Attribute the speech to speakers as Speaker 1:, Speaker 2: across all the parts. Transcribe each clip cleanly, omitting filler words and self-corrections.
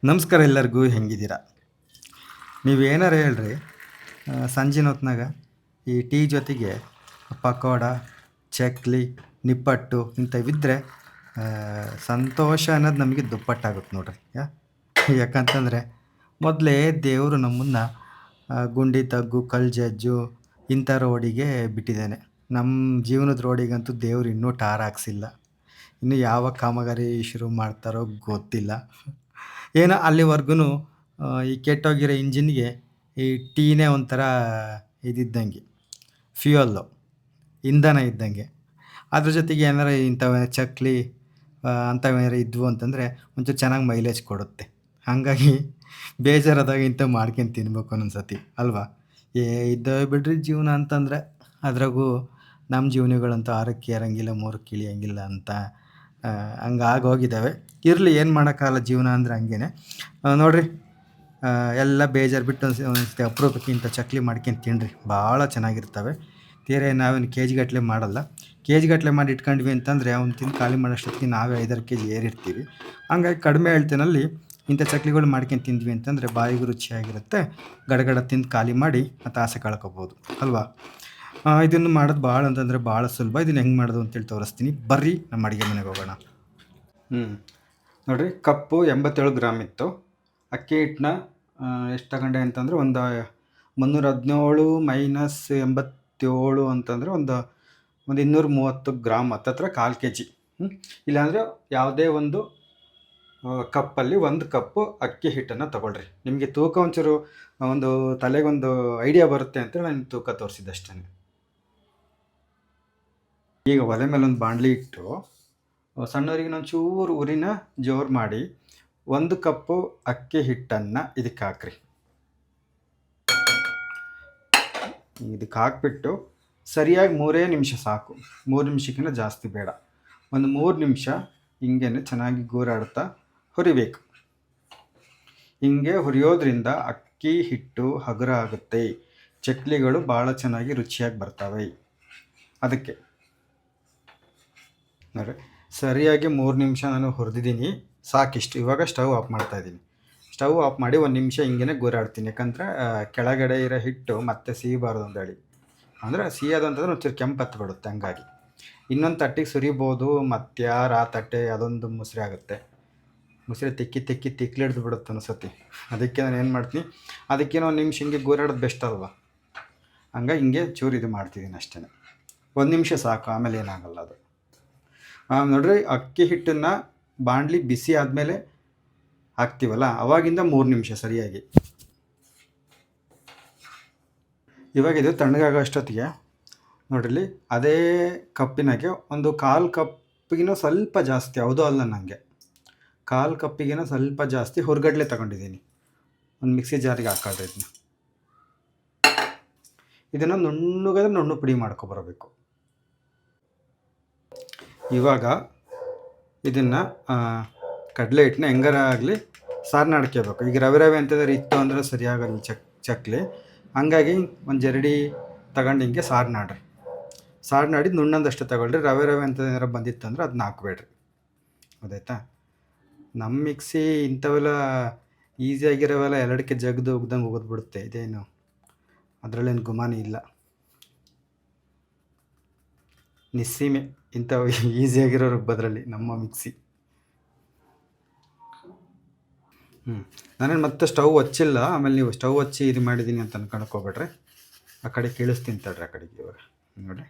Speaker 1: ನಮಸ್ಕಾರ ಎಲ್ಲರಿಗೂ ಹೆಂಗಿದ್ದೀರಾ? ನೀವೇನಾರು ಹೇಳ್ರಿ, ಸಂಜಿನ ಹೊತ್ನಾಗ ಈ ಟೀ ಜೊತೆಗೆ ಪಕೋಡ, ಚಕ್ಲಿ, ನಿಪ್ಪಟ್ಟು ಇಂಥವಿದ್ದರೆ ಸಂತೋಷ ಅನ್ನೋದು ನಮಗೆ ದುಪ್ಪಟ್ಟಾಗುತ್ತೆ ನೋಡ್ರಿ. ಯಾಕಂತಂದರೆ ಮೊದಲೇ ದೇವರು ನಮ್ಮನ್ನು ಗುಂಡಿ ತಗ್ಗು, ಕಲ್ಲು ಜಜ್ಜು ಇಂಥ ರೋಡಿಗೆ ಬಿಟ್ಟಿದ್ದಾನೆ. ನಮ್ಮ ಜೀವನದ ರೋಡಿಗಂತೂ ದೇವರು ಇನ್ನೂ ಟಾರ್ ಹಾಕ್ಸಿಲ್ಲ. ಇನ್ನು ಯಾವ ಕಾಮಗಾರಿ ಶುರು ಮಾಡ್ತಾರೋ ಗೊತ್ತಿಲ್ಲ. ಏನೋ ಅಲ್ಲಿವರೆಗೂ ಈ ಕೆಟ್ಟೋಗಿರೋ ಇಂಜಿನ್ಗೆ ಈ ಟೀನೇ ಒಂಥರ ಇದಿದ್ದಂಗೆ, ಫ್ಯೂಯಲ್ಲು, ಇಂಧನ ಇದ್ದಂಗೆ. ಅದ್ರ ಜೊತೆಗೆ ಏನಾರ ಇಂಥವು ಚಕ್ಲಿ ಅಂಥವೇನಾರು ಇದ್ವು ಅಂತಂದರೆ ಒಂಚೂರು ಚೆನ್ನಾಗಿ ಮೈಲೇಜ್ ಕೊಡುತ್ತೆ. ಹಾಗಾಗಿ ಬೇಜಾರಾದಾಗ ಇಂಥವು ಮಾಡ್ಕೊಂಡು ತಿನ್ಬೇಕು ಒಂದೊಂದು ಸತಿ ಅಲ್ವಾ? ಇದ್ದಾವೆ ಬಿಡ್ರಿ ಜೀವನ ಅಂತಂದರೆ. ಅದ್ರಾಗೂ ನಮ್ಮ ಜೀವನಗಳಂತೂ 6ಕ್ಕೆ ಏರಂಗಿಲ್ಲ 3ಕ್ಕೆ ಇಳಿಯಂಗಿಲ್ಲ ಅಂತ ಹಂಗಾಗೋಗಿದ್ದಾವೆ. ಇರಲಿ, ಏನು ಮಾಡೋಕ್ಕಾಗಲ್ಲ, ಜೀವನ ಅಂದರೆ ಹಂಗೇನೆ. ನೋಡಿರಿ, ಎಲ್ಲ ಬೇಜಾರು ಬಿಟ್ಟು ಒಂದ್ಸತಿ ಅಪರೂಪಕ್ಕೆ ಇಂಥ ಚಕ್ಲಿ ಮಾಡ್ಕೊಂಡು ತಿನ್ನಿರಿ, ಭಾಳ ಚೆನ್ನಾಗಿರ್ತವೆ. ತೀರಾ ನಾವೇನು ಕೆ ಜಿ ಗಟ್ಟಲೆ ಮಾಡಲ್ಲ. ಕೆ ಜಿ ಗಟ್ಟಲೆ ಮಾಡಿ ಇಟ್ಕೊಂಡ್ವಿ ಅಂತಂದರೆ ಅವ್ನು ತಿಂದು ಖಾಲಿ ಮಾಡೋಷ್ಟೊತ್ತಿಗೆ ನಾವೇ 5-6 ಕೆ ಜಿ ಏರಿರ್ತೀವಿ. ಹಂಗಾಗಿ ಕಡಿಮೆ ಹೇಳ್ತೇನಲ್ಲಿ ಇಂಥ ಚಕ್ಲಿಗಳು ಮಾಡ್ಕೊಂಡು ತಿಂದ್ವಿ ಅಂತಂದರೆ ಬಾಯಿಗೂ ರುಚಿಯಾಗಿರುತ್ತೆ. ಗಡಗಡ ತಿಂದು ಖಾಲಿ ಮಾಡಿ ಮತ್ತು ಆಸೆ ಕಳ್ಕೊಬೋದು ಅಲ್ವಾ? ಇದನ್ನು ಮಾಡೋದು ಭಾಳ ಅಂತಂದರೆ ಭಾಳ ಸುಲಭ. ಇದನ್ನು ಹೆಂಗೆ ಮಾಡೋದು ಅಂತೇಳಿ ತೋರಿಸ್ತೀನಿ. ಬರ್ರಿ ನಮ್ಮ ಅಡುಗೆ ಮನೆಗೆ ಹೋಗೋಣ. ನೋಡಿರಿ, ಕಪ್ಪು 87 ಗ್ರಾಮ್ ಇತ್ತು. ಅಕ್ಕಿ ಹಿಟ್ಟನ್ನ ಎಷ್ಟು ತಗೊಂಡೆ ಅಂತಂದರೆ ಒಂದು 317 ಮೈನಸ್ 87 ಅಂತಂದರೆ ಒಂದು 230 ಗ್ರಾಮ್, ಹತ್ತತ್ರ 1/4 ಕೆ ಜಿ. ಇಲ್ಲಾಂದರೆ ಯಾವುದೇ ಒಂದು ಕಪ್ಪಲ್ಲಿ 1 ಕಪ್ಪು ಅಕ್ಕಿ ಹಿಟ್ಟನ್ನು ತೊಗೊಳ್ರಿ. ನಿಮಗೆ ತೂಕ ಒಂಚೂರು ಒಂದು ತಲೆಗೊಂದು ಐಡಿಯಾ ಬರುತ್ತೆ ಅಂತೇಳಿ ನಾನು ತೂಕ ತೋರಿಸಿದ್ದಷ್ಟೇ. ಈಗ ಒಲೆ ಮೇಲೆ ಒಂದು ಬಾಣಲಿ ಇಟ್ಟು ಸಣ್ಣವರಿಗೆ ಒಂಚೂರು ಉರಿನ ಜೋರು ಮಾಡಿ 1 ಕಪ್ಪು ಅಕ್ಕಿ ಹಿಟ್ಟನ್ನು ಇದಕ್ಕೆ ಹಾಕ್ರಿ. ಇದಕ್ಕೆ ಹಾಕ್ಬಿಟ್ಟು ಸರಿಯಾಗಿ 3 ನಿಮಿಷ ಸಾಕು. 3 ನಿಮಿಷಕ್ಕಿಂತ ಜಾಸ್ತಿ ಬೇಡ. ಒಂದು 3 ನಿಮಿಷ ಹಿಂಗೇನೆ ಚೆನ್ನಾಗಿ ಗೂರಾಡ್ತಾ ಹುರಿಬೇಕು. ಹಿಂಗೆ ಹುರಿಯೋದ್ರಿಂದ ಅಕ್ಕಿ ಹಿಟ್ಟು ಹಗುರ ಆಗುತ್ತೆ, ಚಕ್ಲಿಗಳು ಭಾಳ ಚೆನ್ನಾಗಿ ರುಚಿಯಾಗಿ ಬರ್ತವೆ. ಅದಕ್ಕೆ ನೋಡಿ, ಸರಿಯಾಗಿ 3 ನಿಮಿಷ ನಾನು ಹುರಿದಿದ್ದೀನಿ, ಸಾಕಿಷ್ಟು. ಇವಾಗ ಸ್ಟವ್ ಆಫ್ ಮಾಡ್ತಾಯಿದ್ದೀನಿ. ಸ್ಟವ್ ಆಫ್ ಮಾಡಿ 1 ನಿಮಿಷ ಹಿಂಗೆ ಗೂರಾಡ್ತೀನಿ. ಯಾಕಂದರೆ ಕೆಳಗಡೆ ಇರೋ ಹಿಟ್ಟು ಮತ್ತೆ ಸಿಹಿಬಾರ್ದು ಅಂತೇಳಿ. ಅಂದರೆ ಸಿಹಿಯೋದು ಅಂತಂದ್ರೆ ಒಂಚೂರು ಕೆಂಪು ಹತ್ಬಿಡುತ್ತೆ. ಹಂಗಾಗಿ ಇನ್ನೊಂದು ತಟ್ಟೆಗೆ ಸುರಿಬೋದು. ಮತ್ತ್ಯಾರು ಆ ತಟ್ಟೆ ಅದೊಂದು ಮುಸ್ರೆ ಆಗುತ್ತೆ. ಮುಸ್ರೆ ತಿಕ್ಲಿಡ್ದು ಬಿಡುತ್ತೆ ಅನಿಸುತ್ತೆ. ಅದಕ್ಕೆ ನಾನು ಏನು ಮಾಡ್ತೀನಿ, ಅದಕ್ಕೇನೋ 1 ನಿಮಿಷ ಹಿಂಗೆ ಗೂರಾಡೋದು ಬೆಸ್ಟ್ ಅಲ್ವಾ? ಹಂಗಾಗಿ ಹಿಂಗೆ ಚೂರು ಇದು ಮಾಡ್ತಿದ್ದೀನಿ ಅಷ್ಟೇ. 1 ನಿಮಿಷ ಸಾಕು, ಆಮೇಲೆ ಏನಾಗಲ್ಲ ಅದು. ನೋಡ್ರಿ, ಅಕ್ಕಿ ಹಿಟ್ಟನ್ನು ಬಾಣಲಿ ಬಿಸಿ ಆದಮೇಲೆ ಹಾಕ್ತೀವಲ್ಲ, ಅವಾಗಿಂದ 3 ನಿಮಿಷ ಸರಿಯಾಗಿ. ಇವಾಗ ಇದು ತಣ್ಣಗಾಗೋ ಅಷ್ಟೊತ್ತಿಗೆ ನೋಡ್ರಿ, ಅದೇ ಕಪ್ಪಿನಾಗೆ ಒಂದು 1/4 ಕಪ್ಪಿಗಿನೂ ಸ್ವಲ್ಪ ಜಾಸ್ತಿ, ಯಾವುದೋ ಅಲ್ಲ ನನಗೆ 1/4 ಕಪ್ಪಿಗಿನೂ ಸ್ವಲ್ಪ ಜಾಸ್ತಿ ಹುರ್ಗಡ್ಲೆ ತಗೊಂಡಿದ್ದೀನಿ. ಒಂದು ಮಿಕ್ಸಿ ಜಾರಿಗೆ ಹಾಕೊಳ್ರಿ. ಇದನ್ನು ನುಣ್ಣಗಾದ್ರೆ ನುಣ್ಣು ಪುಡಿ ಮಾಡ್ಕೊಬರಬೇಕು. ಇವಾಗ ಇದನ್ನು ಕಡಲೆ ಹಿಟ್ಟನ್ನ ಹೆಂಗಾರ ಆಗಲಿ ಸಾರನ್ನ ಅಡ್ಕೋಬೇಕು. ಈಗ ರವೆ ಅಂತಂದ್ರೆ ಇತ್ತು ಅಂದರೆ ಸರಿಯಾಗಲ್ಲ ಚಕ್ಲಿ. ಹಂಗಾಗಿ ಒಂದು ಜರಡಿ ತಗೊಂಡು ಹಿಂಗೆ ಸಾರನಾಡ್ರಿ. ಸಾರನಾಡಿ ನುಣ್ಣಂದಷ್ಟು ತಗೊಳ್ರಿ. ರವೆ ಅಂತ ಏನಾರು ಬಂದಿತ್ತು ಅಂದ್ರೆ ಅದನ್ನ ಹಾಕ್ಬೇಡ್ರಿ. ಗೊತ್ತಾಯ್ತಾ? ನಮ್ಮ ಮಿಕ್ಸಿ ಇಂಥವೆಲ್ಲ ಈಸಿಯಾಗಿರೋವೆಲ್ಲ ಎರಡಕ್ಕೆ ಜಗ್ದು ಉಗ್ದಂಗೆ ಹೋಗೋದ್ಬಿಡುತ್ತೆ. ಇದೇನು ಅದರಲ್ಲೇನು ಗುಮಾನಿ ಇಲ್ಲ. ನಿಸ್ಸೀಮೆ ಇಂಥವು ಈಸಿಯಾಗಿರೋ ಬದರಲ್ಲಿ ನಮ್ಮ ಮಿಕ್ಸಿ. ನಾನೇನು ಮತ್ತೆ ಸ್ಟವ್ ಹಚ್ಚಿಲ್ಲ. ಆಮೇಲೆ ನೀವು ಸ್ಟವ್ ಹಚ್ಚಿ ಇದು ಮಾಡಿದ್ದೀನಿ ಅಂತ ಅನ್ಕೊಳಕ್ಕೆ ಹೋಗ್ಬೇಡ್ರಿ. ಆ ಕಡೆ ಕೇಳಿಸ್ತೀನಿ ತಡ್ರಿ. ಆ ಕಡೆಗೆ ಇವಾಗ ನೋಡಿ,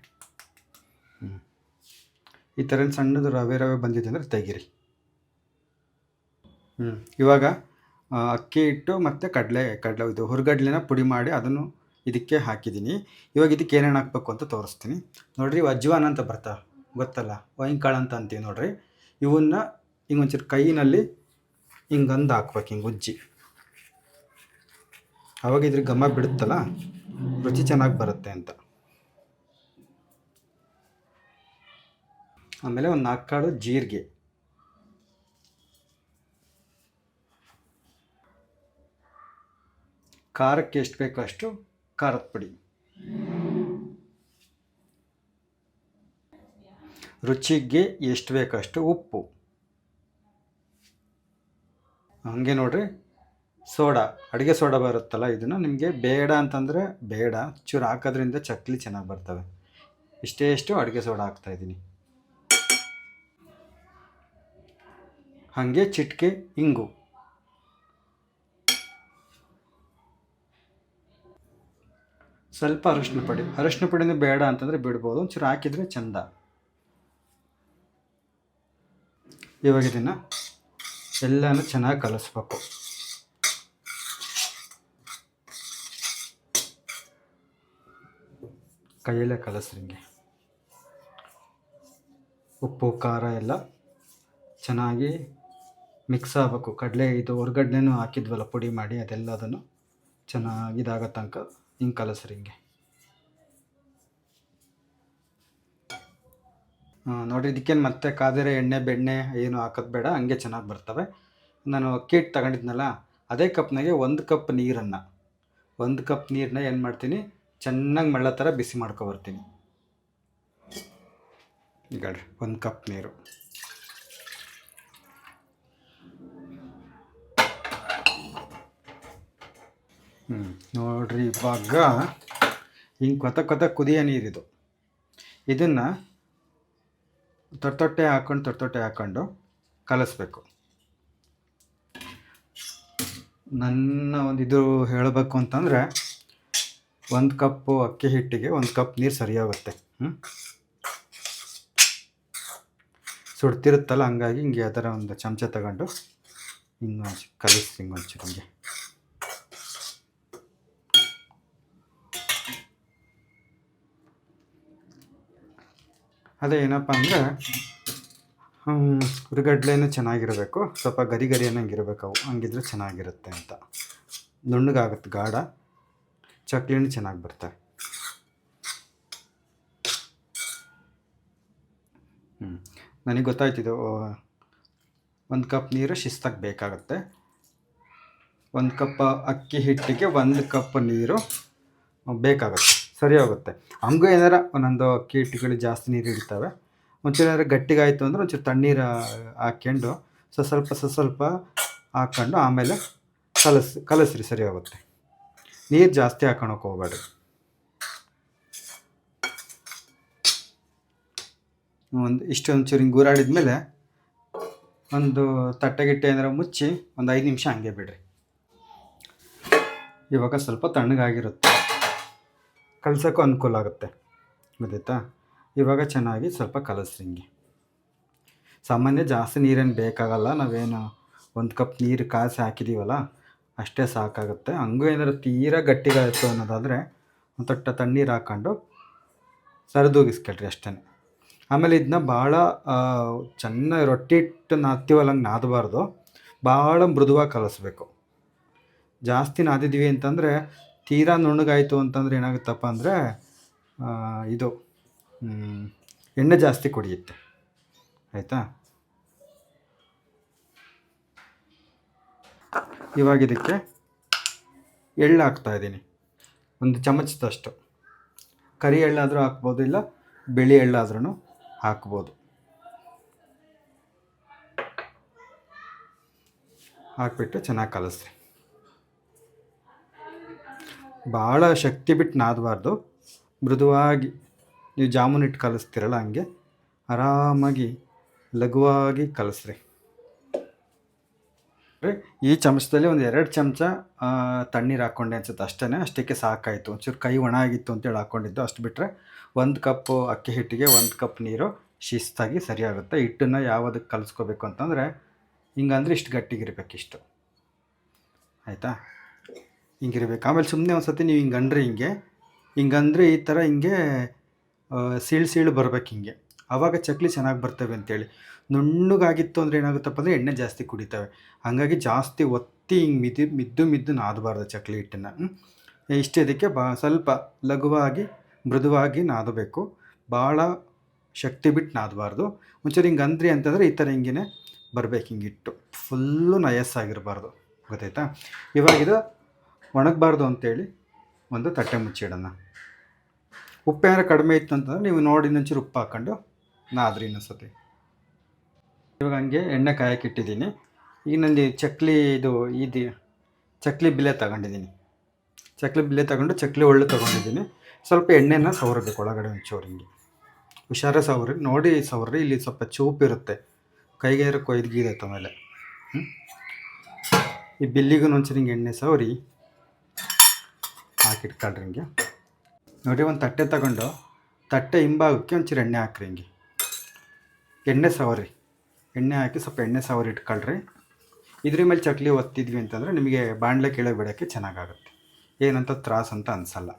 Speaker 1: ಈ ಥರ ಸಣ್ಣದು ರವೆ ಬಂದಿದೆ ಅಂದರೆ ತೆಗಿರಿ. ಇವಾಗ ಅಕ್ಕಿ ಹಿಟ್ಟು ಮತ್ತು ಕಡಲೆ ಇದು ಹುರ್ಗಡ್ಲೆನ ಪುಡಿ ಮಾಡಿ ಅದನ್ನು ಇದಕ್ಕೆ ಹಾಕಿದ್ದೀನಿ. ಇವಾಗ ಇದಕ್ಕೆ ಏನೇನು ಹಾಕ್ಬೇಕು ಅಂತ ತೋರಿಸ್ತೀನಿ. ನೋಡಿರಿ, ಅಜ್ವಾನ ಅಂತ ಬರ್ತಾವೆ, ಗೊತ್ತಲ್ಲ, ವೈನ್ಕಾಳು ಅಂತ ಅಂತೀವಿ ನೋಡಿರಿ. ಇವನ್ನ ಹಿಂಗೊಂಚೂರು ಕೈನಲ್ಲಿ ಹಿಂಗಂದು ಹಾಕ್ಬೇಕು, ಹಿಂಗೆ ಉಜ್ಜಿ. ಅವಾಗ ಇದ್ರ ಘಮ ಬಿಡುತ್ತಲ್ಲ, ರುಚಿ ಚೆನ್ನಾಗಿ ಬರುತ್ತೆ ಅಂತ. ಆಮೇಲೆ ಒಂದು 4 ಕಾಳು ಜೀರಿಗೆ, ಖಾರಕ್ಕೆ ಎಷ್ಟು ಬೇಕೋ ಅಷ್ಟು ಖಾರದ ಪುಡಿ, ರುಚಿಗೆ ಎಷ್ಟು ಬೇಕಷ್ಟು ಉಪ್ಪು, ಹಂಗೆ ನೋಡಿರಿ, ಸೋಡಾ, ಅಡುಗೆ ಸೋಡಾ ಬರುತ್ತಲ್ಲ, ಇದನ್ನು ನಿಮಗೆ ಬೇಡ ಅಂತಂದರೆ ಬೇಡ, ಚೂರು ಹಾಕೋದ್ರಿಂದ ಚಕ್ಲಿ ಚೆನ್ನಾಗಿ ಬರ್ತವೆ. ಇಷ್ಟು ಅಡುಗೆ ಸೋಡಾ ಹಾಕ್ತಾಯಿದ್ದೀನಿ. ಹಾಗೆ ಚಿಟಿಕೆ ಇಂಗು, ಸ್ವಲ್ಪ ಅರಶಿನ ಪುಡಿನೂ ಬೇಡ ಅಂತಂದರೆ ಬಿಡ್ಬೋದು, ಒಂಚೂರು ಹಾಕಿದರೆ ಚೆಂದ. ಇವಾಗ ಇದನ್ನು ಎಲ್ಲನೂ ಚೆನ್ನಾಗಿ ಕಲಿಸ್ಬೇಕು. ಕೈಯಲ್ಲೇ ಕಲಸ್ರಿ. ಹಿಂಗೆ ಉಪ್ಪು ಖಾರ ಎಲ್ಲ ಚೆನ್ನಾಗಿ ಮಿಕ್ಸ್ ಆಗಬೇಕು. ಇದು ಹೊರಗಡ್ಲೆನೂ ಹಾಕಿದ್ವಲ್ಲ ಪುಡಿ ಮಾಡಿ, ಅದೆಲ್ಲದನ್ನು ಚೆನ್ನಾಗಿ ಇದಾಗೋ ತನಕ ಹಿಂಗೆ ಕಲಸ್ರಿ. ಹಿಂಗೆ ನೋಡಿರಿ, ಇದಕ್ಕೇನು ಮತ್ತೆ ಕಾದಿರೋ ಎಣ್ಣೆ ಬೆಣ್ಣೆ ಏನು ಹಾಕೋದು ಬೇಡ, ಹಂಗೆ ಚೆನ್ನಾಗಿ ಬರ್ತವೆ. ನಾನು ಅಕ್ಕಿ ಹಿಟ್ಟು ತಗೊಂಡಿದ್ನಲ್ಲ, ಅದೇ ಕಪ್ನಾಗೆ 1 ಕಪ್ ನೀರನ್ನು, 1 ಕಪ್ ನೀರನ್ನ ಏನು ಮಾಡ್ತೀನಿ, ಚೆನ್ನಾಗಿ ಮಳ್ಳ ಥರ ಬಿಸಿ ಮಾಡ್ಕೊಬರ್ತೀನಿ. ಈಗ 1 ಕಪ್ ನೀರು, ನೋಡ್ರಿ, ಇವಾಗ ಹಿಂಗೆ ಕೊತ ಕುದಿಯೋ ನೀರಿದು. ಇದನ್ನು ತೊಟ್ಟೆ ಹಾಕ್ಕೊಂಡು ಕಲಿಸ್ಬೇಕು. ನನ್ನ ಒಂದು ಇದು ಹೇಳಬೇಕು ಅಂತಂದರೆ, 1 ಕಪ್ಪು ಅಕ್ಕಿ ಹಿಟ್ಟಿಗೆ 1 ಕಪ್ ನೀರು ಸರಿಯಾಗುತ್ತೆ. ಸುಡ್ತಿರುತ್ತಲ್ಲ, ಹಂಗಾಗಿ ಹಿಂಗೆ ಅದರ ಒಂದು ಚಮಚ ತಗೊಂಡು ಹಿಂಗೆ ಕಲಿಸಿ, ಒಂಚೂರು ಹಿಂಗೆ. ಅದೇ ಏನಪ್ಪ ಅಂದರೆ, ಹುರಿಗಡ್ಲೆನೂ ಚೆನ್ನಾಗಿರಬೇಕು, ಸ್ವಲ್ಪ ಗರಿ ಅನ್ನಂಗಿರಬೇಕು ಅವು, ಹಂಗಿದ್ರೆ ಚೆನ್ನಾಗಿರುತ್ತೆ ಅಂತ. ನುಣ್ಣಗಾಗುತ್ತೆ, ಗಾಢ ಚಕ್ಲಿನೂ ಚೆನ್ನಾಗಿ ಬರ್ತವೆ. ನನಗೆ ಗೊತ್ತಾಯ್ತಿದ್ದು, 1 ಕಪ್ ನೀರು ಶಿಸ್ತಾಗಿ ಬೇಕಾಗುತ್ತೆ. 1 ಕಪ್ ಅಕ್ಕಿ ಹಿಟ್ಟಿಗೆ 1 ಕಪ್ ನೀರು ಬೇಕಾಗುತ್ತೆ, ಸರಿ ಹೋಗುತ್ತೆ. ಹಂಗೂ ಏನಾರ ಒಂದೊಂದು ಅಕ್ಕಿ ಹಿಟ್ಟುಗಳು ಜಾಸ್ತಿ ನೀರು ಇಡ್ತವೆ. ಒಂಚೂರು ಏನಾರು ಗಟ್ಟಿಗಾಯಿತು ಅಂದರೆ ಒಂಚೂರು ತಣ್ಣೀರು ಹಾಕ್ಕೊಂಡು ಸ್ವಲ್ಪ ಹಾಕ್ಕೊಂಡು ಆಮೇಲೆ ಕಲಸ್ರಿ, ಸರಿ ಹೋಗುತ್ತೆ. ನೀರು ಜಾಸ್ತಿ ಹಾಕೊಳಕ್ಕೆ ಹೋಗ್ಬೇಡ್ರಿ. ಒಂಚೂರು ಹಿಂಗೆ ಗೂರಾಡಿದ ಮೇಲೆ ಒಂದು ತಟ್ಟೆಗಿಟ್ಟೆ ಏನಾರ ಮುಚ್ಚಿ ಒಂದು 5 ನಿಮಿಷ ಹಂಗೆ ಬಿಡ್ರಿ. ಇವಾಗ ಸ್ವಲ್ಪ ತಣ್ಣಗಾಗಿರುತ್ತೆ, ಕಲ್ಸೋಕ್ಕೂ ಅನುಕೂಲ ಆಗುತ್ತೆ, ಗೊತ್ತಾಯ್ತಾ? ಇವಾಗ ಚೆನ್ನಾಗಿ ಸ್ವಲ್ಪ ಕಲಸ್ರಿ. ಹಿಂಗೆ ಸಾಮಾನ್ಯ ಜಾಸ್ತಿ ನೀರೇನು ಬೇಕಾಗಲ್ಲ, ನಾವೇನು 1 ಕಪ್ ನೀರು ಕಾಯಿಸಿ ಹಾಕಿದ್ದೀವಲ್ಲ ಅಷ್ಟೇ ಸಾಕಾಗುತ್ತೆ. ಹಂಗೂ ಏನಾದ್ರು ತೀರಾ ಗಟ್ಟಿಗಾಯಿತು ಅನ್ನೋದಾದರೆ ಒಂದು ತೊಟ್ಟ ತಣ್ಣೀರು ಹಾಕ್ಕೊಂಡು ಸರಿದೂಗಿಸ್ಕೊಳ್ರಿ ಅಷ್ಟೇ. ಆಮೇಲೆ ಇದನ್ನ ಭಾಳ ಚೆನ್ನಾಗಿ ರೊಟ್ಟಿ ಹಿಟ್ಟು ನಾದ್ತೀವಲ್ಲ, ಹಂಗೆ ನಾದಬಾರ್ದು, ಭಾಳ ಮೃದುವಾಗಿ ಕಲಿಸ್ಬೇಕು. ಜಾಸ್ತಿ ನಾದಿದ್ದೀವಿ ಅಂತಂದರೆ, ತೀರಾ ನುಣ್ಣಗಾಯಿತು ಅಂತಂದರೆ ಏನಾಗುತ್ತಪ್ಪ ಅಂದರೆ, ಇದು ಎಣ್ಣೆ ಜಾಸ್ತಿ ಕುಡಿಯುತ್ತೆ, ಆಯಿತಾ? ಇವಾಗ ಇದಕ್ಕೆ ಎಳ್ಳು ಹಾಕ್ತಾಯಿದ್ದೀನಿ, 1 ಚಮಚದಷ್ಟು. ಕರಿ ಎಳ್ಳಾದರೂ ಹಾಕ್ಬೋದು, ಇಲ್ಲ ಬಿಳಿ ಎಳ್ಳಾದ್ರೂ ಹಾಕ್ಬೋದು. ಹಾಕ್ಬಿಟ್ಟು ಚೆನ್ನಾಗಿ ಕಲಿಸ್ರಿ. ಭಾಳ ಶಕ್ತಿ ಬಿಟ್ಟು ನಾದಬಾರ್ದು, ಮೃದುವಾಗಿ. ನೀವು ಜಾಮೂನ್ ಹಿಟ್ಟು ಕಲಿಸ್ತೀರಲ್ಲ ಹಂಗೆ ಆರಾಮಾಗಿ ಲಘುವಾಗಿ ಕಲಿಸ್ರಿ. ಈ ಚಮಚದಲ್ಲಿ ಒಂದು 2 ಚಮಚ ತಣ್ಣೀರು ಹಾಕ್ಕೊಂಡೆ ಅನ್ಸುತ್ತೆ, ಅಷ್ಟಕ್ಕೆ ಸಾಕಾಯಿತು. ಒಂಚೂರು ಕೈ ಒಣ ಆಗಿತ್ತು ಅಂತೇಳಿ ಹಾಕ್ಕೊಂಡಿದ್ದು, ಅಷ್ಟು ಬಿಟ್ಟರೆ 1 ಕಪ್ಪು ಅಕ್ಕಿ ಹಿಟ್ಟಿಗೆ 1 ಕಪ್ ನೀರು ಶಿಸ್ತಾಗಿ ಸರಿಯಾಗುತ್ತೆ. ಹಿಟ್ಟನ್ನು ಯಾವುದಕ್ಕೆ ಕಲಿಸ್ಕೋಬೇಕು ಅಂತಂದರೆ, ಹಿಂಗಂದ್ರೆ ಇಷ್ಟು ಗಟ್ಟಿಗಿರ್ಬೇಕು, ಇಷ್ಟು, ಆಯಿತಾ? ಹಿಂಗಿರ್ಬೇಕು. ಆಮೇಲೆ ಸುಮ್ಮನೆ ಒಂದು ಸತಿ ನೀವು ಹಿಂಗಂದ್ರೆ ಈ ಥರ ಹಿಂಗೆ ಸೀಳು ಬರ್ಬೇಕು, ಹಿಂಗೆ ಆವಾಗ ಚಕ್ಲಿ ಚೆನ್ನಾಗಿ ಬರ್ತವೆ ಅಂತೇಳಿ. ನುಣ್ಣಗಾಗಿತ್ತು ಅಂದರೆ ಏನಾಗುತ್ತಪ್ಪ ಅಂದರೆ ಎಣ್ಣೆ ಜಾಸ್ತಿ ಕುಡಿತವೆ, ಹಾಗಾಗಿ ಜಾಸ್ತಿ ಒತ್ತಿ ಹಿಂಗೆ ಮಿದ್ದು ನಾದಬಾರ್ದು ಚಕ್ಲಿ ಹಿಟ್ಟನ್ನು. ಇಷ್ಟು ಇದಕ್ಕೆ ಸ್ವಲ್ಪ ಲಘುವಾಗಿ ಮೃದುವಾಗಿ ನಾದಬೇಕು, ಭಾಳ ಶಕ್ತಿ ಬಿಟ್ಟು ನಾದಬಾರ್ದು. ಒಂಚೂರು ಹಿಂಗೆ ಅಂದ್ರಿ ಅಂತಂದರೆ ಈ ಥರ ಹಿಂಗೆ ಬರಬೇಕು, ಹಿಂಗಿಟ್ಟು ಫುಲ್ಲು ನಯಸ್ಸಾಗಿರಬಾರ್ದು, ಗೊತ್ತಾಯ್ತಾ? ಇವಾಗಿದು ಒಣಗಬಾರ್ದು ಅಂತೇಳಿ ಒಂದು ತಟ್ಟೆ ಮುಚ್ಚಿಡೋಣ. ಉಪ್ಪು ಏನಾರು ಕಡಿಮೆ ಇತ್ತು ಅಂತಂದರೆ ನೀವು ನೋಡಿ ಇನ್ನೊಂಚೂರು ಉಪ್ಪು ಹಾಕ್ಕೊಂಡು ನಾದ್ರಿ ಇನ್ನೊಂದ್ಸತಿ. ಇವಾಗ ಹಂಗೆ ಎಣ್ಣೆ ಕಾಯಕ್ಕಿಟ್ಟಿದ್ದೀನಿ. ಈಗನಲ್ಲಿ ಚಕ್ಲಿ ಇದು ಚಕ್ಲಿ ಬಿಲ್ಲೆ ತಗೊಂಡಿದ್ದೀನಿ. ಚಕ್ಲಿ ಬಿಲ್ಲೆ ತಗೊಂಡು ಚಕ್ಲಿ ಒಳ್ಳು ತೊಗೊಂಡಿದ್ದೀನಿ. ಸ್ವಲ್ಪ ಎಣ್ಣೆನ ಸವರಬೇಕು ಒಳಗಡೆ ಒಂಚೂರು ಹಿಂಗೆ ಹುಷಾರ ಸವರಿ ನೋಡಿ ಸವರಿ. ಇಲ್ಲಿ ಸ್ವಲ್ಪ ಚೂಪಿರುತ್ತೆ, ಕೈಗೆ ಕೊಯ್ದು ಗೀರೈತೆ ಆಮೇಲೆ. ಈ ಬಿಲ್ಲಿಗೂ ಒಂಚೂರು ಹಿಂಗೆ ಎಣ್ಣೆ ಸವರಿ ಹಾಕಿಟ್ಕೊಳ್ರಿ ಹಿಂಗೆ. ನೋಡಿ ಒಂದು ತಟ್ಟೆ ತಗೊಂಡು ತಟ್ಟೆ ಹಿಂಭಾಗಕ್ಕೆ ಒಂಚೂರು ಎಣ್ಣೆ ಹಾಕ್ರಿ ಹಿಂಗೆ. ಎಣ್ಣೆ ಸವರಿ, ಎಣ್ಣೆ ಹಾಕಿ ಸ್ವಲ್ಪ ಎಣ್ಣೆ ಸವರಿ ಇಟ್ಕೊಳ್ರಿ. ಇದ್ರ ಮೇಲೆ ಚಕ್ಲಿ ಒತ್ತಿದ್ವಿ ಅಂತಂದರೆ ನಿಮಗೆ ಬಾಣಲೆ ಕೆಳಗೆ ಬಿಡೋಕ್ಕೆ ಚೆನ್ನಾಗಾಗುತ್ತೆ, ಏನಂತ ತ್ರಾಸು ಅಂತ ಅನಿಸಲ್ಲ.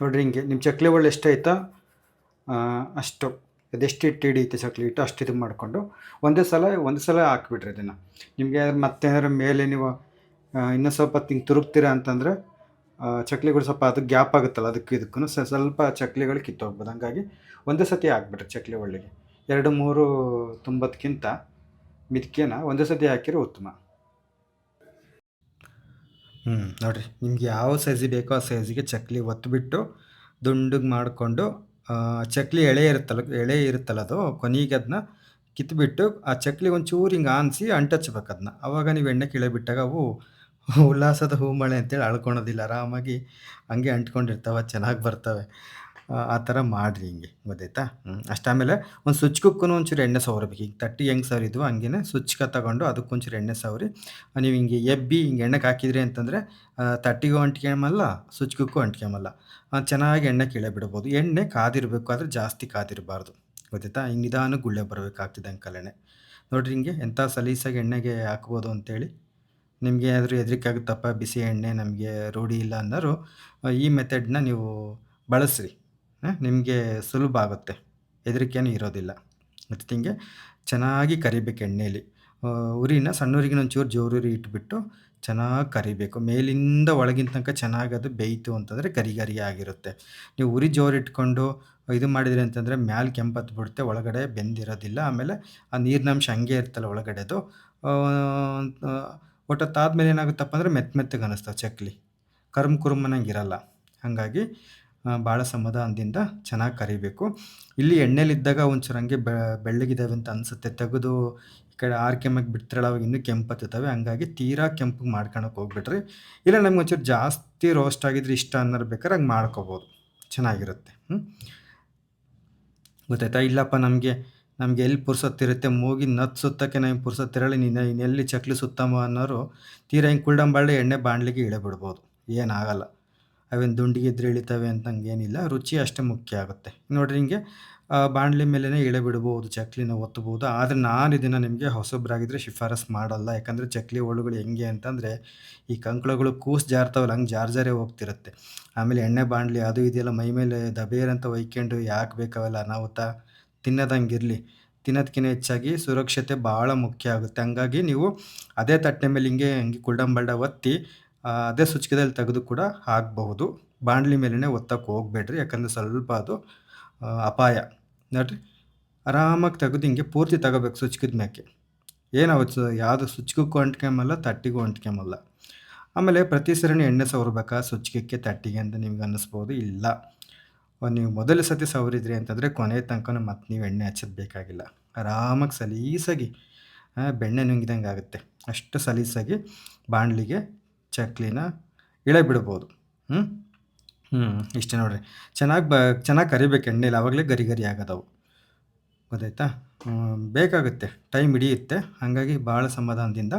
Speaker 1: ನೋಡಿರಿ ಹಿಂಗೆ ನಿಮ್ಮ ಚಕ್ಲಿ ಒಳ್ಳೆ ಎಷ್ಟೈತೋ ಅಷ್ಟು ಅದೆಷ್ಟು ಹಿಟ್ಟು ಹಿಡಿಯುತ್ತೆ ಚಕ್ಲಿ ಹಿಟ್ಟು ಅಷ್ಟು ಇದು ಮಾಡಿಕೊಂಡು ಒಂದೇ ಸಲ ಹಾಕ್ಬಿಟ್ರಿ ಇದನ್ನು. ನಿಮಗೆ ಮತ್ತೇನಾದ್ರು ಮೇಲೆ ನೀವು ಇನ್ನೂ ಸ್ವಲ್ಪ ಹಿಂಗೆ ತುರುಕ್ತೀರಾ ಅಂತಂದರೆ ಚಕ್ಲಿಗಳು ಸ್ವಲ್ಪ ಅದು ಗ್ಯಾಪ್ ಆಗುತ್ತಲ್ಲ, ಅದಕ್ಕೆ ಇದಕ್ಕೂ ಸ್ವಲ್ಪ ಚಕ್ಲಿಗಳು ಕಿತ್ತೋಗ್ಬೋದು. ಹಂಗಾಗಿ ಒಂದೇ ಸತಿ ಹಾಕ್ಬಿಟ್ರಿ ಚಕ್ಲಿ ಒಳ್ಳಿಗೆ. 2-3 ತುಂಬದಕ್ಕಿಂತ ಮಿದ್ಕೆನ ಒಂದೇ ಸತಿ ಹಾಕಿರೋ ಉತ್ತಮ. ನೋಡಿರಿ ನಿಮ್ಗೆ ಯಾವ ಸೈಜಿಗೆ ಬೇಕೋ ಆ ಸೈಜಿಗೆ ಚಕ್ಲಿ ಒತ್ತಿಬಿಟ್ಟು ದುಂಡಿಗೆ ಮಾಡಿಕೊಂಡು ಚಕ್ಲಿ ಎಳೆ ಇರುತ್ತಲ್ಲ ಅದು ಕೊನೆಗೆ ಅದನ್ನ ಕಿತ್ಬಿಟ್ಟು ಆ ಚಕ್ಲಿ ಒಂಚೂರು ಹಿಂಗೆ ಆನಿಸಿ ಅಂಟಚ್ಬೇಕು ಅದನ್ನ. ಆವಾಗ ನೀವು ಎಣ್ಣೆ ಕೆಳಗೆ ಬಿಟ್ಟಾಗ ಅವು ಉಲ್ಲಾಸದ ಹೂಮಳೆ ಅಂತೇಳಿ ಅಳ್ಕೊಳೋದಿಲ್ಲ, ಆರಾಮಾಗಿ ಹಂಗೆ ಅಂಟ್ಕೊಂಡಿರ್ತಾವೆ, ಚೆನ್ನಾಗಿ ಬರ್ತವೆ. ಆ ಥರ ಮಾಡಿರಿ ಹಿಂಗೆ, ಗೊತ್ತಾಯ್ತಾ? ಅಷ್ಟಾದಮೇಲೆ ಒಂದು ಸ್ವಿಚ್ಕಕ್ಕೂ ಒಂಚೂರು ಎಣ್ಣೆ ಸವರಬೇಕು. ಈಗ ತಟ್ಟಿಗೆ ಹೆಂಗೆ ಸವರಿದ್ವು ಹಂಗೆ ಸ್ವಿಚ್ಕ ತಗೊಂಡು ಅದಕ್ಕೊಂಚೂರು ಎಣ್ಣೆ ಸವರಿ ನೀವು ಹಿಂಗೆ ಹಿಂಗೆ ಎಣ್ಣೆಗೆ ಹಾಕಿದ್ರಿ ಅಂತಂದರೆ ತಟ್ಟಿಗೂ ಅಂಟ್ಕೊಂಬಲ್ಲ, ಸ್ವಿಚ್ಕಕ್ಕೂ ಅಂಟ್ಕೊಂಬಲ್ಲ. ಚೆನ್ನಾಗಿ ಎಣ್ಣೆ ಕೆಳಗೆ ಬಿಡ್ಬೋದು. ಎಣ್ಣೆ ಕಾದಿರಬೇಕು, ಆದರೆ ಜಾಸ್ತಿ ಕಾದಿರಬಾರ್ದು, ಗೊತ್ತಾಯ್ತಾ? ಹಿಂಗೆ ನಿಧಾನಕ್ಕೆ ಗುಳ್ಳೆ ಬರಬೇಕಾಗ್ತದೆ ಅಂಕಲೆನೆ. ನೋಡಿರಿ ಹಿಂಗೆ ಎಂಥ ಸಲೀಸಾಗಿ ಎಣ್ಣೆಗೆ ಹಾಕ್ಬೋದು ಅಂತೇಳಿ. ನಿಮಗೆ ಏನಾದರೂ ಹೆದರಿಕೆ ಆಗುತ್ತಪ್ಪ ಬಿಸಿ ಎಣ್ಣೆ ನಮಗೆ ರೂಢಿ ಇಲ್ಲ ಅನ್ನೋರು ಈ ಮೆಥಡ್ನ ನೀವು ಬಳಸ್ರಿ. ನಿಮಗೆ ಸುಲಭ ಆಗುತ್ತೆ, ಹೆದರಿಕೆನೂ ಇರೋದಿಲ್ಲ. ಮತ್ತು ಹಿಂಗೆ ಚೆನ್ನಾಗಿ ಕರಿಬೇಕು ಎಣ್ಣೆಯಲ್ಲಿ. ಉರಿನ ಸಣ್ಣ ಉರಿಗಿನ ಒಂಚೂರು ಜೋರುರಿ ಇಟ್ಬಿಟ್ಟು ಚೆನ್ನಾಗಿ ಕರಿಬೇಕು. ಮೇಲಿಂದ ಒಳಗಿನ ತನಕ ಚೆನ್ನಾಗಿ ಅದು ಬೇಯಿತು ಅಂತಂದರೆ ಗರಿ ಗರಿ ಆಗಿರುತ್ತೆ. ನೀವು ಉರಿ ಜೋರು ಇಟ್ಕೊಂಡು ಇದು ಮಾಡಿದ್ರಿ ಅಂತಂದರೆ ಮ್ಯಾಲೆ ಕೆಂಪತ್ತು ಬಿಡುತ್ತೆ, ಒಳಗಡೆ ಬೆಂದಿರೋದಿಲ್ಲ. ಆಮೇಲೆ ಆ ನೀರಿನಂಶ ಹಂಗೆ ಇರ್ತಲ್ಲ ಒಳಗಡೆದು. ಒಟ್ಟೊತ್ತಾದ್ಮೇಲೆ ಏನಾಗುತ್ತಪ್ಪ ಅಂದರೆ ಮೆತ್ತಗೆ ಅನ್ನಿಸ್ತವೆ ಚಕ್ಲಿ, ಕುರುಮ್ ಅನ್ನಂಗಿರಲ್ಲ. ಹಾಗಾಗಿ ಭಾಳ ಸಮಾಧಾನದಿಂದ ಚೆನ್ನಾಗಿ ಕರಿಬೇಕು. ಇಲ್ಲಿ ಎಣ್ಣೆಲಿದ್ದಾಗ ಒಂಚೂರು ಹಂಗೆ ಬೆಳ್ಳಗಿದ್ದಾವೆ ಅಂತ ಅನಿಸುತ್ತೆ, ತೆಗೆದು ಈ ಕಡೆ ಆರ್ಕೆಮ್ಮಗೆ ಬಿಡ್ತಿರಲ್ಲ ಅವಾಗ ಇನ್ನೂ ಕೆಂಪತ್ತಿದ್ದಾವೆ. ಹಂಗಾಗಿ ತೀರಾ ಕೆಂಪಗೆ ಮಾಡ್ಕೊಳಕ್ಕೆ ಹೋಗ್ಬಿಟ್ರಿ. ಇಲ್ಲ ನಮ್ಗೆ ಒಂಚೂರು ಜಾಸ್ತಿ ರೋಸ್ಟ್ ಆಗಿದ್ರೆ ಇಷ್ಟ ಅನ್ನೋರು ಬೇಕಾದ್ರೆ ಹಂಗೆ ಮಾಡ್ಕೋಬೋದು, ಚೆನ್ನಾಗಿರುತ್ತೆ. ಗೊತ್ತಾಯ್ತಾ? ಇಲ್ಲಪ್ಪ ನಮಗೆ ಎಲ್ಲಿ ಪುರ್ಸೊತ್ತಿರುತ್ತೆ, ಮೂಗಿ ನತ್ತು ಸುತ್ತಕ್ಕೆ ನಮಗೆ ಪುರ್ಸೊತ್ತಿರಲ್ಲ, ಇನ್ನೆಲ್ಲಿ ಚಕ್ಲಿ ಸುತ್ತಮ್ಮ ಅನ್ನೋರು ತೀರಾ ಹಿಂಗೆ ಕುಲ್ಡಂಬಾಳ್ಳೆ ಎಣ್ಣೆ ಬಾಣಲಿಗೆ ಇಳಿಬಿಡ್ಬೋದು, ಏನಾಗಲ್ಲ. ಅವೇನು ದುಂಡಿಗಿದ್ರೆ ಇಳಿತವೆ ಅಂತ ಹಂಗೇನಿಲ್ಲ, ರುಚಿ ಅಷ್ಟೇ ಮುಖ್ಯ ಆಗುತ್ತೆ. ನೋಡಿರಿ ಹಿಂಗೆ ಬಾಣಲಿ ಮೇಲೇ ಇಳಿಬಿಡ್ಬೋದು, ಚಕ್ಲಿನ ಒತ್ತಬೋದು. ಆದರೆ ನಾನು ಇದನ್ನು ನಿಮಗೆ ಹೊಸಬ್ರಾಗಿದ್ದರೆ ಶಿಫಾರಸು ಮಾಡಲ್ಲ. ಯಾಕಂದರೆ ಚಕ್ಲಿ ಒಳ್ಳುಗಳು ಹೆಂಗೆ ಅಂತಂದರೆ ಈ ಕಂಕುಳಗಳು ಕೂಸು ಜಾರ್ತಾವಲ್ಲ, ಹಂಗೆ ಜಾರೇ ಹೋಗ್ತಿರುತ್ತೆ. ಆಮೇಲೆ ಎಣ್ಣೆ ಬಾಣಲಿ ಅದು ಇದೆಲ್ಲ ಮೈ ಮೇಲೆ ದಬೇರಂತ ಒಯ್ಕೊಂಡು ಯಾಕೆ ಬೇಕಾವೆಲ್ಲ ಅನಾಹುತ. ತಿನ್ನೋದಂಗಿರಲಿ, ತಿನ್ನೋದಕ್ಕಿಂತ ಹೆಚ್ಚಾಗಿ ಸುರಕ್ಷತೆ ಭಾಳ ಮುಖ್ಯ ಆಗುತ್ತೆ. ಹಂಗಾಗಿ ನೀವು ಅದೇ ತಟ್ಟೆ ಮೇಲೆ ಹಿಂಗೆ ಕುಲ್ಡಂಬಲ್ಡ ಒತ್ತಿ ಅದೇ ಸುಚ್ಕದಲ್ಲಿ ತೆಗೆದು ಕೂಡ ಹಾಕಬಹುದು. ಬಾಣಲಿ ಮೇಲೇ ಒತ್ತಕ್ಕೆ ಹೋಗಬೇಡ್ರಿ, ಯಾಕಂದರೆ ಸ್ವಲ್ಪ ಅದು ಅಪಾಯ. ನೋಡಿರಿ ಆರಾಮಾಗಿ ತೆಗೆದು ಹಿಂಗೆ ಪೂರ್ತಿ ತಗೋಬೇಕು ಸುಚ್ಕಿದ ಮ್ಯಾಕೆ. ಏನಾಗುತ್ತೆ ಯಾವುದು ಸುಚ್ಕಕ್ಕೂ ಅಂಟ್ಕೊಂಬಲ್ಲ, ತಟ್ಟಿಗೂ ಅಂಟ್ಕೊಂಬಲ್ಲ. ಆಮೇಲೆ ಪ್ರತಿ ಸರಿನೂ ಎಣ್ಣೆ ಸವರ್ಬೇಕಾ ಸುಚ್ಕಕ್ಕೆ ತಟ್ಟಿಗೆ ಅಂತ ನಿಮ್ಗೆ ಅನ್ನಿಸ್ಬೋದು. ಇಲ್ಲ, ನೀವು ಮೊದಲ ಸತಿ ಸವರಿದ್ರಿ ಅಂತಂದರೆ ಕೊನೆ ತನಕ ಮತ್ತೆ ನೀವು ಎಣ್ಣೆ ಹಚ್ಚೋದು ಬೇಕಾಗಿಲ್ಲ. ಆರಾಮಾಗಿ ಸಲೀಸಾಗಿ ಬೆಣ್ಣೆ ನುಂಗಿದಂಗೆ ಆಗುತ್ತೆ, ಅಷ್ಟು ಸಲೀಸಾಗಿ ಬಾಣಲಿಗೆ ಚಕ್ಲಿನ ಇಳೆ ಬಿಡ್ಬೋದು. ಇಷ್ಟೇ ನೋಡಿರಿ. ಚೆನ್ನಾಗಿ ಕರಿಬೇಕು ಎಣ್ಣೆಲಿ, ಆವಾಗಲೇ ಗರಿ ಗರಿ ಆಗೋದವು, ಗೊತ್ತಾಯ್ತಾ? ಬೇಕಾಗುತ್ತೆ, ಟೈಮ್ ಹಿಡಿಯುತ್ತೆ. ಹಾಗಾಗಿ ಭಾಳ ಸಮಾಧಾನದಿಂದ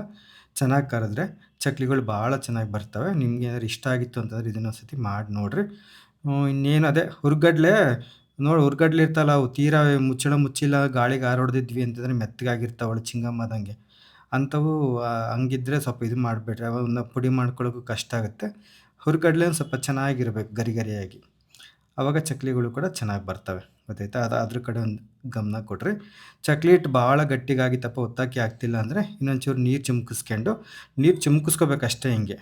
Speaker 1: ಚೆನ್ನಾಗಿ ಕರೆದ್ರೆ ಚಕ್ಲಿಗಳು ಭಾಳ ಚೆನ್ನಾಗಿ ಬರ್ತವೆ. ನಿಮ್ಗೆ ಏನಾದ್ರು ಇಷ್ಟ ಆಗಿತ್ತು ಅಂತಂದರೆ ಇದನ್ನೊಂದು ಸತಿ ಮಾಡಿ ನೋಡಿರಿ. ಇನ್ನೇನು ಅದೇ ಹುರ್ಗಡ್ಲೆ ಹುರ್ಗಡ್ಲೆ ಇರ್ತಲ್ಲ, ಅವು ತೀರಾ ಮುಚ್ಚಿಲ್ಲ ಗಾಳಿಗೆ ಹಾರೊಡ್ದಿದ್ವಿ ಅಂತಂದರೆ ಮೆತ್ತಗಾಗಿರ್ತಾವಳು ಚಿಂಗಮ್ಮದಂಗೆ. ಅಂಥವು ಹಂಗಿದ್ರೆ ಸ್ವಲ್ಪ ಇದು ಮಾಡಿಬಿಟ್ರೆ ಅವನ್ನ ಪುಡಿ ಮಾಡ್ಕೊಳ್ಳೋಕ್ಕೂ ಕಷ್ಟ ಆಗುತ್ತೆ. ಹುರ್ಗಡ್ಲೆ ಒಂದು ಸ್ವಲ್ಪ ಚೆನ್ನಾಗಿರ್ಬೇಕು ಗರಿ ಗರಿಯಾಗಿ, ಆವಾಗ ಚಕ್ಲಿಗಳು ಕೂಡ ಚೆನ್ನಾಗಿ ಬರ್ತವೆ, ಗೊತ್ತಾಯ್ತಾ? ಅದ್ರ ಕಡೆ ಒಂದು ಗಮನ ಕೊಡ್ರಿ. ಚಕ್ಲಿ ಹಿಟ್ಟು ಭಾಳ ಗಟ್ಟಿಗಾಗಿತ್ತಪ್ಪ ಒತ್ತಾಕಿ ಆಗ್ತಿಲ್ಲ ಅಂದರೆ ಇನ್ನೊಂಚೂರು ನೀರು ಚಿಮ್ಕಿಸ್ಕೋಬೇಕು ಅಷ್ಟೇ ಹಿಂಗೆ.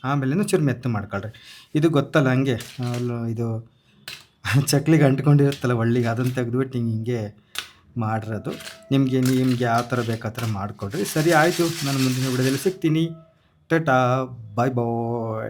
Speaker 1: ಆಮೇಲೆ ಒಂಚೂರು ಮೆತ್ತ ಮಾಡ್ಕೊಳ್ರಿ. ಇದು ಗೊತ್ತಲ್ಲ ಹಂಗೆ ಇದು ಚಕ್ಲಿಗೆ ಅಂಟ್ಕೊಂಡಿರುತ್ತಲ್ಲ ಒಳ್ಳಿಗೆ, ಅದನ್ನು ತೆಗೆದುಬಿಟ್ಟು ಹಿಂಗೆ ಮಾಡಿರೋದು. ನಿಮಗೆ ಯಾವ ಥರ ಬೇಕು ಆ ಥರ ಮಾಡಿಕೊಡ್ರಿ. ಸರಿ ಆಯಿತು, ನಾನು ಮುಂದಿನ ವಿಡಿಯೋದಲ್ಲಿ ಸಿಗ್ತೀನಿ. ಟಾಟಾ, ಬಾಯ್ ಬಾಯ್.